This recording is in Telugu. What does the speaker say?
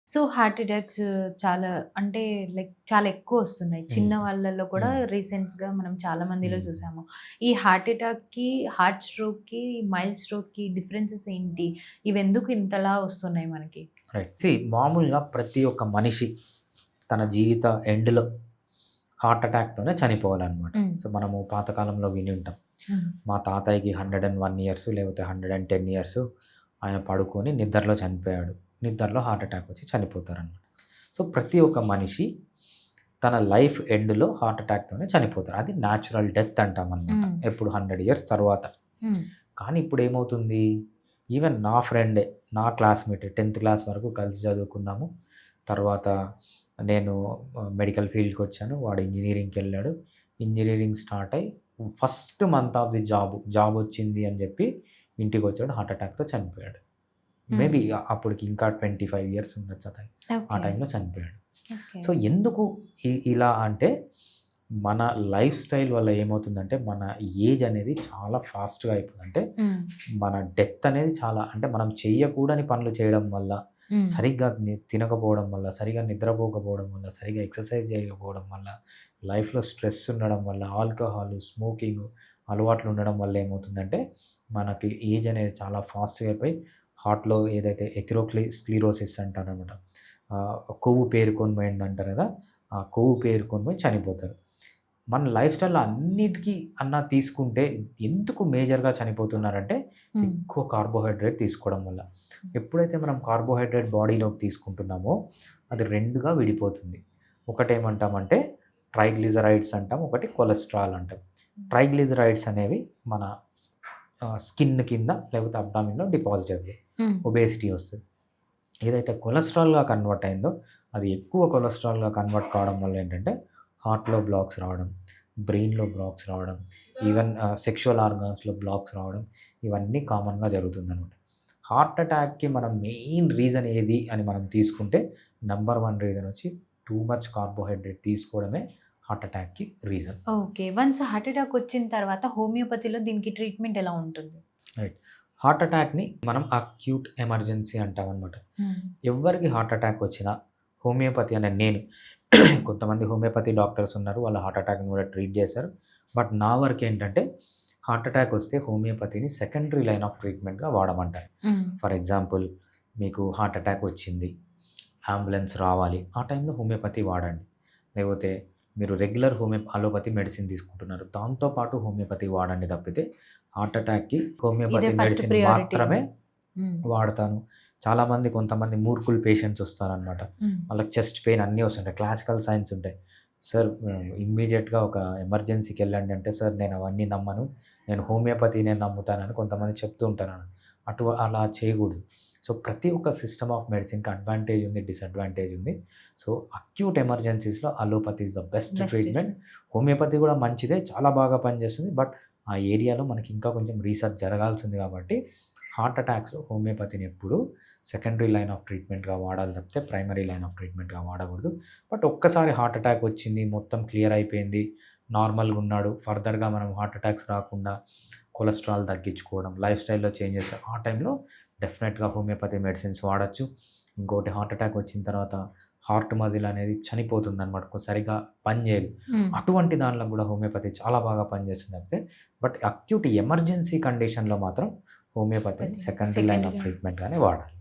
సో, హార్ట్ అటాక్స్ చాలా అంటే చాలా ఎక్కువొస్తున్నాయి. చిన్న హ్మ్. వాళ్ళలో కూడా హ్మ్. రీసెంట్స్‌గా మనం చాలా మందిలో హ్మ్. చూసాము. ఈ హార్ట్ అటాక్‌కి, హార్ట్ స్ట్రోక్‌కి, మైల్డ్ స్ట్రోక్‌కి డిఫరెన్సెస్ ఏంటి? ఇవెందుకు ఇంతలా వస్తున్నాయి మనకి? రైట్. మామూలుగా ప్రతి ఒక్క మనిషి తన జీవిత ఎండ్‌లో హార్ట్ అటాక్‌తోనే చనిపోవాలనమాట. హ్మ్. సో, మనము పాతకాలంలో విని ఉంటాం. హ్మ్. మా తాతయ్యకి 101 ఇయర్స్ లేకపోతే 110 ఇయర్స్ ఆయన పడుకొని నిద్రలో చనిపోయాడు. నిద్రలో హార్ట్ అటాక్ వచ్చి చనిపోతారనమాట. సో, ప్రతి ఒక్క మనిషి తన లైఫ్ ఎండ్‌లో హార్ట్ అటాక్‌తోనే చనిపోతారు. అది న్యాచురల్ డెత్ అంటామనమాట. హ్మ్. ఎప్పుడు 100 ఇయర్స్ తర్వాత. హ్మ్. కానీ ఇప్పుడేమవుతుంది, ఈవెన్ నా ఫ్రెండే, నా క్లాస్‌మేటే 10థ్ క్లాస్ వరకు కలిసి చదువుకున్నాము. తర్వాత నేను మెడికల్ ఫీల్డ్‌కొచ్చాను. వాడు ఇంజినీరింగ్‌కెళ్ళాడు. ఇంజినీరింగ్ స్టార్ట్ అయ్యి ఫస్ట్ మంత్ ఆఫ్ ది జాబొచ్చింది అని చెప్పి ఇంటికొచ్చాడు. హార్ట్ అటాక్‌తో చనిపోయాడు. హ్మ్. మేబీ అప్పటికి ఇంకా 25 ఇయర్స్ ఉండొచ్చు అతనికి. ఆ ఓకే. టైంలో చనిపోయాడు. ఓకే. సో, ఎందుకు ఇలా అంటే, మన లైఫ్ స్టైల్ వల్ల ఏమవుతుందంటే, మన ఏజ్ అనేది చాలా ఫాస్ట్‌గా అయిపోతుంది. అంటే, హ్మ్. మన డెత్ అనేది చాలా అంటే, మనం చెయ్యకూడని పనులు చేయడం వల్ల, హ్మ్. సరిగ్గా తినకపోవడం వల్ల, సరిగ్గా నిద్రపోకపోవడం వల్ల, సరిగ్గా ఎక్సర్సైజ్ చేయకపోవడం వల్ల, లైఫ్‌లో స్ట్రెస్ ఉండడం వల్ల, ఆల్కహాలు, స్మోకింగు అలవాట్లు ఉండడం వల్ల ఏమవుతుందంటే, మనకి ఏజ్ అనేది చాలా ఫాస్ట్‌గా అయిపోయి, హార్ట్‌లో ఏదైతే స్క్లీరోసిస్ అంటారనమాట. కొవ్వు పేరుకొని పోయిందంటారు కదా! ఆ కొవ్వు పేరుకొని పోయి చనిపోతారు. మన లైఫ్ స్టైల్‌లో అన్నిటికి తీసుకుంటే ఎందుకు మేజర్‌గా చనిపోతున్నారంటే, హ్మ్. ఎక్కువ కార్బోహైడ్రేట్ తీసుకోవడం వల్ల. ఎప్పుడైతే మనం కార్బోహైడ్రేట్ బాడీలోకి తీసుకుంటున్నామో, అది 2గా విడిపోతుంది. ఒకటేమంటామంటే ట్రైగ్లిజరైడ్స్ అంటాం. ఒకటి కొలెస్ట్రాల్ అంటాం. ట్రైగ్లిజరైడ్స్ అనేవి మన స్కిన్ కింద లేకపోతే అబ్డామిన్‌లో డిపాజిట్ అవుతాయి. హ్మ్. ఒబేసిటీ వస్తది. ఏదైతే కొలెస్ట్రాల్‌గా కన్వర్ట్ అయిందో, అది ఎక్కువ కొలెస్ట్రాల్‌గా కన్వర్ట్ కావడం వల్ల ఏంటంటే, హార్ట్‌లో బ్లాక్స్ రావడం, బ్రెయిన్‌లో బ్లాక్స్ రావడం, ఈవెన్ సెక్షువల్ ఆర్గాన్స్‌లో బ్లాక్స్ రావడం, ఇవన్నీ కామన్‌గా జరుగుతుందనమాట. హార్ట్ అటాక్‌కి మనం మెయిన్ రీజన్ ఏది అని మనం తీసుకుంటే, నంబర్ 1 రీజన్ వచ్చి టూ మచ్ కార్బోహైడ్రేట్ తీసుకోవడమే హార్ట్ అటాక్‌కి reason. Okay. Once heart attack వచ్చిన తర్వాత హోమియోపతిలో దీనికి ట్రీట్మెంట్ ఎలా ఉంటుంది? రైట్. హార్ట్ అటాక్‌ని మనం అక్యూట్ ఎమర్జెన్సీ అంటామనమాట. హ్మ్. ఎవ్వరికి హార్ట్ అటాక్ వచ్చినా హోమియోపతి అనే నేను కొంతమంది హోమియోపతి డాక్టర్స్ ఉన్నారు. వాళ్ళు హార్ట్ అటాక్‌ని కూడా ట్రీట్ చేశారు. బట్ నా వరకేంటంటే హార్ట్ అటాక్ వస్తే హోమియోపతిని సెకండరీ లైన్ ఆఫ్ ట్రీట్మెంట్‌గా వాడమంటారు. హ్మ్. ఫర్ ఎగ్జాంపుల్ మీకు హార్ట్ అటాక్ వచ్చింది. అంబులెన్స్ రావాలి. ఆ టైంలో హోమియోపతి వాడండి. లేకపోతే మీరు రెగ్యులర్ అలోపతి మెడిసిన్ తీసుకుంటున్నారు. దాంతో పాటు హోమియోపతి వాడండి తప్పితే హార్ట్ అటాక్‌కి ఇదే హోమియోపతి ఫస్ట్ మెడిసిన్ ప్రియారిటీ. మాత్రమే హ్మ్. వాడతాను. కొంతమంది మూర్ఖులు పేషెంట్స్ వస్తారనమాట. హ్మ్. వాళ్ళకి చెస్ట్ పెయిన్ అన్నీ వస్తుంటాయి. క్లాసికల్ సైన్స్ ఉంటాయి. సార్ ఇమ్మీడియేట్‌గా ఒక ఎమర్జెన్సీకెళ్ళండి అంటే, సార్ నేను అవన్నీ నమ్మను. నేను హోమియోపతినే నమ్ముతానని కొంతమంది చెప్తూ ఉంటారనమాట. అలా చేయకూడదు. సో, ప్రతి ఒక్క సిస్టమ్ ఆఫ్ మెడిసిన్‌కి అడ్వాంటేజ్ ఉంది, డిసడ్వాంటేజ్ ఉంది. సో, అక్యూట్ ఎమర్జెన్సీస్‌లో allopathy is the best best treatment. Treatment. Homeopathy కూడా మంచిదే. చాలా బాగా పనిచేస్తుంది. బట్ ఆ ఏరియాలో మనకి ఇంకా కొంచెం రీసెర్చ్ జరగాల్సింది కాబట్టి హార్ట్ అటాక్స్‌లో హోమియోపతిని ఎప్పుడు సెకండరీ లైన్ ఆఫ్ ట్రీట్మెంట్‌గా వాడాలి తప్పితే ప్రైమరీ లైన్ ఆఫ్ ట్రీట్మెంట్‌గా వాడకూడదు. బట్ ఒక్కసారి హార్ట్ అటాక్ వచ్చింది, మొత్తం క్లియర్ అయిపోయింది, నార్మల్‌గా ఉన్నాడు. ఫర్దర్‌గా మనం హార్ట్ అటాక్స్ రాకుండా కొలెస్ట్రాల్ తగ్గించుకోవడం, లైఫ్ స్టైల్‌లో చేంజెస్ ఆ టైంలో డెఫినెట్‌గా హోమియోపతి మెడిసిన్స్ వాడొచ్చు. ఇంకోటి హార్ట్ అటాక్ వచ్చిన తర్వాత హార్ట్ మజిల్ అనేది చనిపోతుందనమాట. సరిగ్గా పని చేయదు. హ్మ్. అటువంటి దాంట్లో కూడా హోమియోపతి చాలా బాగా పనిచేస్తుంది తప్పితే బట్ అక్యూట్ ఎమర్జెన్సీ కండిషన్‌లో మాత్రం హోమియోపతిని సెకండరీ లైన్ ఆఫ్ సెకండరీ. ట్రీట్మెంట్‌గానే వాడాలి.